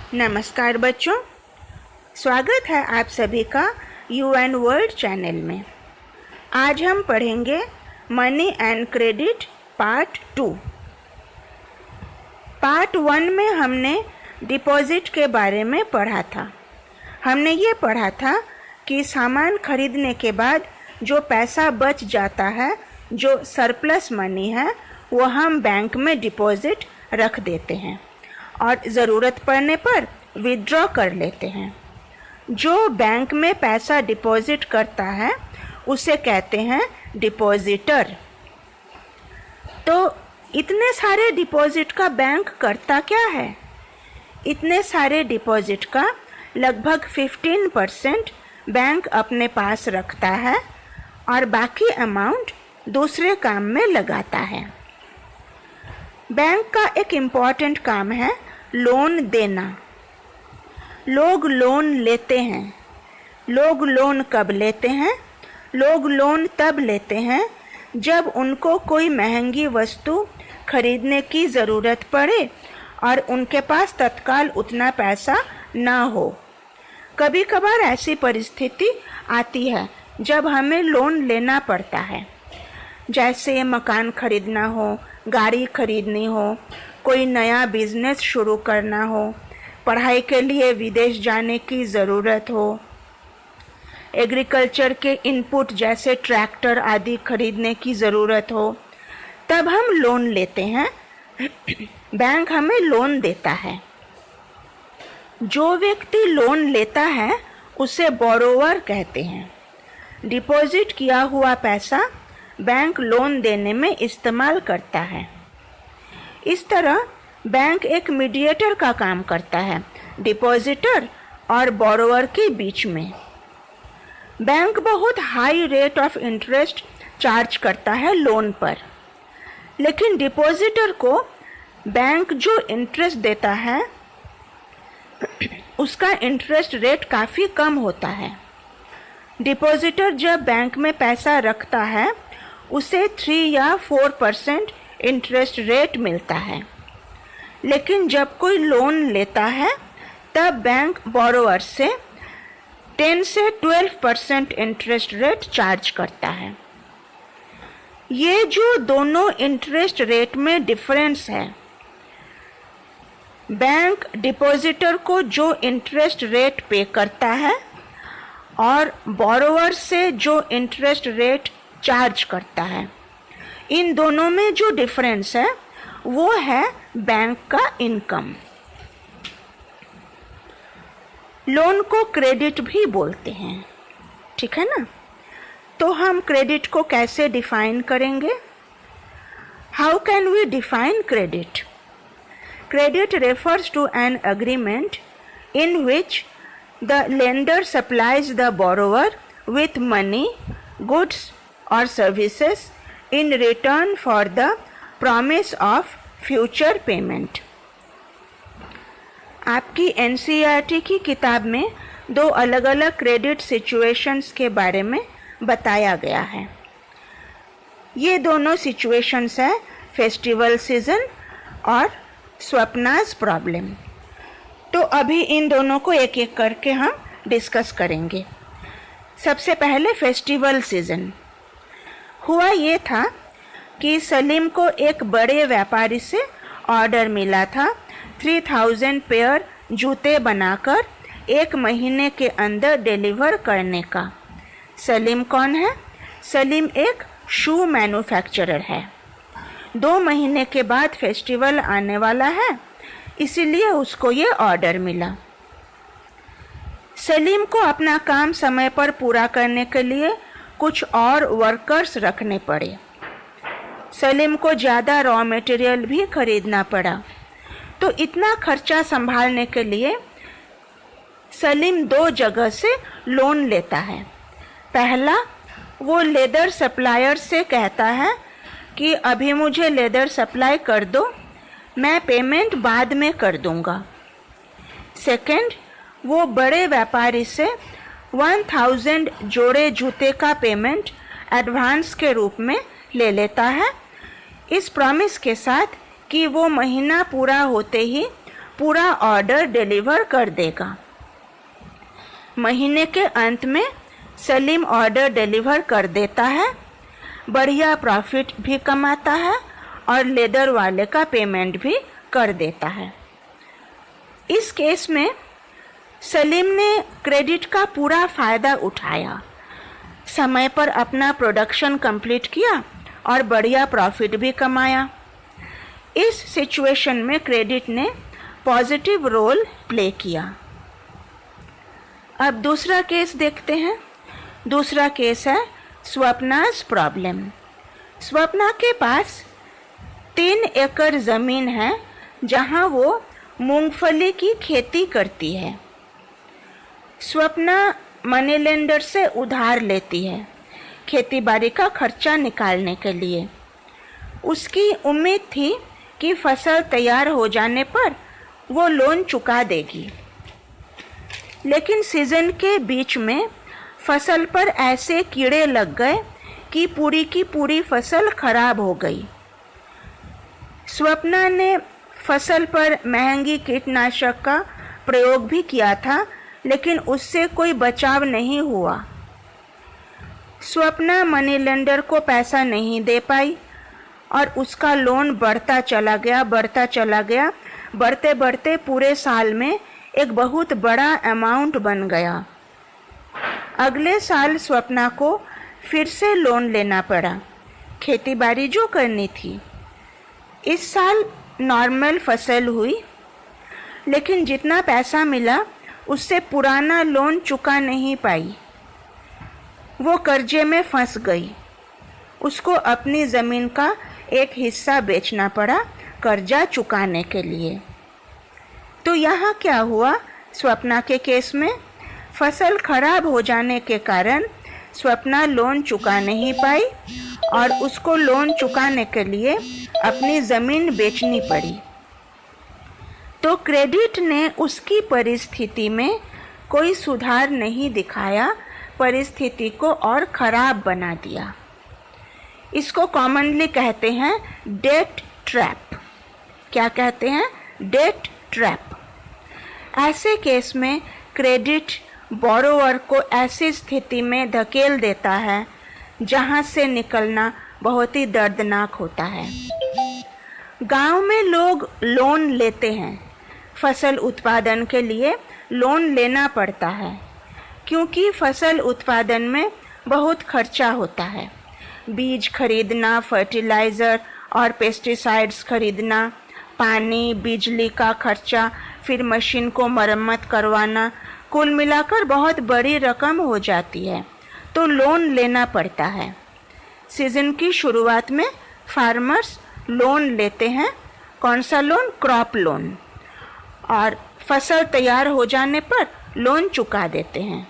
नमस्कार बच्चों, स्वागत है आप सभी का UN वर्ल्ड चैनल में। आज हम पढ़ेंगे money and credit part 2। Part 1 में हमने डिपॉजिट के बारे में पढ़ा था। हमने ये पढ़ा था कि सामान खरीदने के बाद जो पैसा बच जाता है, जो सरप्लस मनी है, वो हम बैंक में डिपॉजिट रख देते हैं और ज़रूरत पड़ने पर विड्रॉ कर लेते हैं। जो बैंक में पैसा डिपॉजिट करता है उसे कहते हैं डिपॉजिटर। तो इतने सारे डिपॉजिट का बैंक करता क्या है? इतने सारे डिपॉजिट का लगभग 15% बैंक अपने पास रखता है और बाकी अमाउंट दूसरे काम में लगाता है। बैंक का एक इम्पॉर्टेंट काम है लोन देना। लोग लोन लेते हैं। लोग लोन कब लेते हैं? लोग लोन तब लेते हैं जब उनको कोई महंगी वस्तु खरीदने की ज़रूरत पड़े और उनके पास तत्काल उतना पैसा ना हो। कभी कभार ऐसी परिस्थिति आती है जब हमें लोन लेना पड़ता है, जैसे मकान खरीदना हो, गाड़ी खरीदनी हो, कोई नया बिजनेस शुरू करना हो, पढ़ाई के लिए विदेश जाने की ज़रूरत हो, एग्रीकल्चर के इनपुट जैसे ट्रैक्टर आदि खरीदने की ज़रूरत हो, तब हम लोन लेते हैं। बैंक हमें लोन देता है। जो व्यक्ति लोन लेता है उसे बोरोवर कहते हैं। डिपॉजिट किया हुआ पैसा बैंक लोन देने में इस्तेमाल करता है। इस तरह बैंक एक मीडिएटर का काम करता है डिपॉजिटर और बोरोवर के बीच में। बैंक बहुत high rate of interest charge करता है लोन पर, लेकिन डिपॉजिटर को बैंक जो इंटरेस्ट देता है उसका इंटरेस्ट रेट काफ़ी कम होता है। डिपॉजिटर जब बैंक में पैसा रखता है उसे 3 या 4% इंटरेस्ट रेट मिलता है, लेकिन जब कोई लोन लेता है तब बैंक बोरोवर से 10 से 12% इंटरेस्ट रेट चार्ज करता है। ये जो दोनों इंटरेस्ट रेट में डिफरेंस है, बैंक डिपॉजिटर को जो इंटरेस्ट रेट पे करता है और बोरोवर से जो इंटरेस्ट रेट चार्ज करता है, इन दोनों में जो डिफरेंस है वो है बैंक का इनकम। लोन को क्रेडिट भी बोलते हैं, ठीक है ना? तो हम क्रेडिट को कैसे डिफाइन करेंगे? How can we define credit? Credit refers to an agreement in which the lender supplies the borrower with money, goods or services in return for the promise of future payment. आपकी NCERT की किताब में 2 अलग अलग credit situations के बारे में बताया गया है। ये दोनों सिचुएशंस है फेस्टिवल सीजन और स्वप्नास प्रॉब्लम। तो अभी इन दोनों को एक एक करके हम डिस्कस करेंगे। सबसे पहले फेस्टिवल सीजन। हुआ ये था कि सलीम को एक बड़े व्यापारी से ऑर्डर मिला था 3000 पेयर जूते बनाकर 1 महीने के अंदर डिलीवर करने का। सलीम कौन है? सलीम एक शू मैन्युफैक्चरर है। 2 महीने के बाद फेस्टिवल आने वाला है, इसीलिए उसको ये ऑर्डर मिला। सलीम को अपना काम समय पर पूरा करने के लिए कुछ और वर्कर्स रखने पड़े। सलीम को ज़्यादा रॉ मटेरियल भी खरीदना पड़ा। तो इतना खर्चा संभालने के लिए सलीम 2 जगह से लोन लेता है। पहला, वो लेदर सप्लायर से कहता है कि अभी मुझे लेदर सप्लाई कर दो, मैं पेमेंट बाद में कर दूंगा। सेकंड, वो बड़े व्यापारी से 1000 जोड़े जूते का पेमेंट एडवांस के रूप में ले लेता है, इस प्रॉमिस के साथ कि वो महीना पूरा होते ही पूरा ऑर्डर डिलीवर कर देगा। महीने के अंत में सलीम ऑर्डर डिलीवर कर देता है, बढ़िया प्रॉफिट भी कमाता है और लेदर वाले का पेमेंट भी कर देता है। इस केस में सलीम ने क्रेडिट का पूरा फ़ायदा उठाया, समय पर अपना प्रोडक्शन कंप्लीट किया और बढ़िया प्रॉफिट भी कमाया। इस सिचुएशन में क्रेडिट ने पॉजिटिव रोल प्ले किया। अब दूसरा केस देखते हैं। दूसरा केस है स्वप्ना's प्रॉब्लम। स्वप्ना के पास 3 एकड़ ज़मीन है जहां वो मूंगफली की खेती करती है। स्वप्ना मनी लेंडर से उधार लेती है खेती बाड़ी का खर्चा निकालने के लिए। उसकी उम्मीद थी कि फसल तैयार हो जाने पर वो लोन चुका देगी, लेकिन सीजन के बीच में फसल पर ऐसे कीड़े लग गए कि पूरी की पूरी फसल खराब हो गई। स्वप्ना ने फसल पर महंगी कीटनाशक का प्रयोग भी किया था, लेकिन उससे कोई बचाव नहीं हुआ। स्वप्ना मनी लेंडर को पैसा नहीं दे पाई और उसका लोन बढ़ता चला गया। बढ़ते बढ़ते पूरे साल में एक बहुत बड़ा अमाउंट बन गया। अगले साल स्वप्ना को फिर से लोन लेना पड़ा, खेती बाड़ी जो करनी थी। इस साल नॉर्मल फसल हुई, लेकिन जितना पैसा मिला उससे पुराना लोन चुका नहीं पाई। वो कर्जे में फंस गई। उसको अपनी ज़मीन का एक हिस्सा बेचना पड़ा कर्जा चुकाने के लिए। तो यहाँ क्या हुआ? स्वप्ना के केस में फसल खराब हो जाने के कारण स्वप्ना लोन चुका नहीं पाई और उसको लोन चुकाने के लिए अपनी ज़मीन बेचनी पड़ी। तो क्रेडिट ने उसकी परिस्थिति में कोई सुधार नहीं दिखाया, परिस्थिति को और ख़राब बना दिया। इसको कॉमनली कहते हैं डेट ट्रैप। क्या कहते हैं? Debt trap. ऐसे केस में क्रेडिट बोरोवर को ऐसी स्थिति में धकेल देता है जहां से निकलना बहुत ही दर्दनाक होता है। गांव में लोग लोन लेते हैं। फसल उत्पादन के लिए लोन लेना पड़ता है, क्योंकि फसल उत्पादन में बहुत खर्चा होता है। बीज खरीदना, फर्टिलाइज़र और पेस्टिसाइड्स खरीदना, पानी, बिजली का खर्चा, फिर मशीन को मरम्मत करवाना, कुल मिलाकर बहुत बड़ी रकम हो जाती है। तो लोन लेना पड़ता है। सीज़न की शुरुआत में फार्मर्स लोन लेते हैं। कौन सा लोन? Crop loan. और फसल तैयार हो जाने पर लोन चुका देते हैं।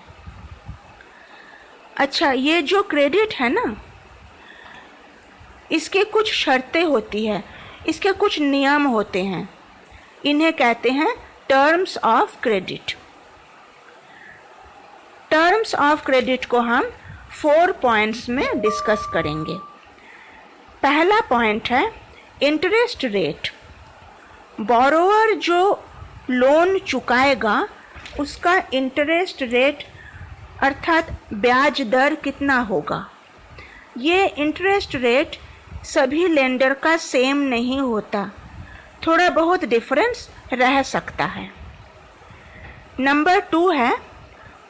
अच्छा, ये जो क्रेडिट है ना, इसके कुछ शर्तें होती है, इसके कुछ नियम होते हैं। इन्हें कहते हैं terms of credit. Terms of credit को हम 4 पॉइंट्स में डिस्कस करेंगे। पहला पॉइंट है इंटरेस्ट रेट। बोरोवर जो लोन चुकाएगा उसका इंटरेस्ट रेट अर्थात ब्याज दर कितना होगा। ये इंटरेस्ट रेट सभी लेंडर का सेम नहीं होता, थोड़ा बहुत डिफरेंस रह सकता है। नंबर 2 है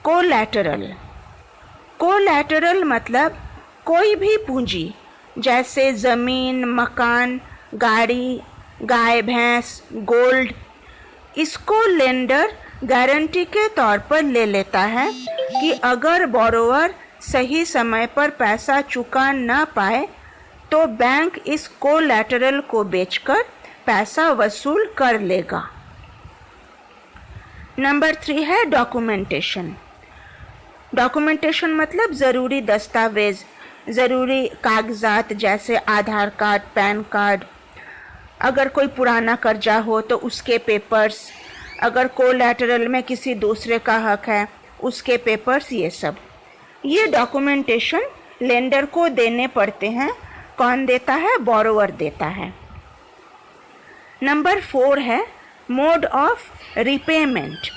कोलैटरल। कोलैटरल मतलब कोई भी पूंजी, जैसे ज़मीन, मकान, गाड़ी, गाय भैंस, गोल्ड, इसको लेंडर गारंटी के तौर पर ले लेता है कि अगर बोरोवर सही समय पर पैसा चुका ना पाए तो बैंक इस कोलैटरल को बेचकर पैसा वसूल कर लेगा। नंबर 3 है डॉक्यूमेंटेशन। डॉक्यूमेंटेशन मतलब ज़रूरी दस्तावेज, ज़रूरी कागजात जैसे आधार कार्ड, पैन कार्ड, अगर कोई पुराना कर्जा हो तो उसके पेपर्स, अगर कोलैटरल में किसी दूसरे का हक है उसके पेपर्स, ये सब, ये डॉक्यूमेंटेशन लेंडर को देने पड़ते हैं। कौन देता है? बोरोवर देता है। नंबर 4 है मोड ऑफ रिपेमेंट।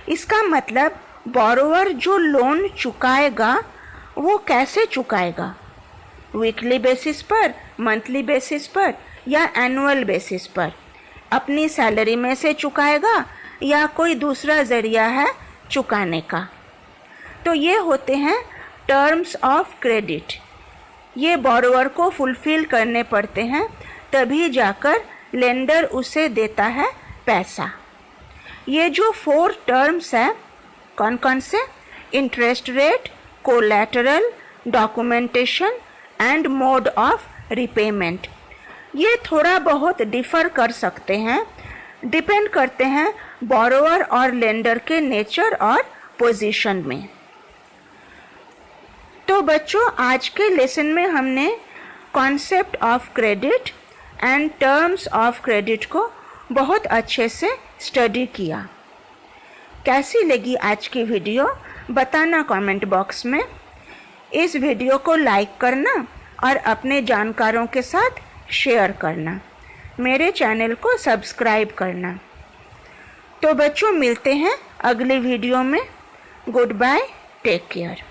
इसका मतलब बोरोवर जो लोन चुकाएगा वो कैसे चुकाएगा, वीकली बेसिस पर, मंथली बेसिस पर या एनुअल बेसिस पर, अपनी सैलरी में से चुकाएगा या कोई दूसरा ज़रिया है चुकाने का। तो ये होते हैं टर्म्स ऑफ क्रेडिट। ये बोरोवर को फुलफिल करने पड़ते हैं, तभी जाकर लेंडर उसे देता है पैसा। ये जो 4 टर्म्स हैं कौन कौन से, interest rate, collateral, documentation and mode of repayment, ये थोड़ा बहुत डिफ़र कर सकते हैं, डिपेंड करते हैं बोरोवर और लेंडर के नेचर और पोजीशन में। तो बच्चों, आज के लेसन में हमने concept of credit and terms of credit को बहुत अच्छे से स्टडी किया। कैसी लगी आज की वीडियो बताना कमेंट बॉक्स में। इस वीडियो को लाइक करना और अपने जानकारों के साथ शेयर करना, मेरे चैनल को सब्सक्राइब करना। तो बच्चों, मिलते हैं अगले वीडियो में। Goodbye, take care.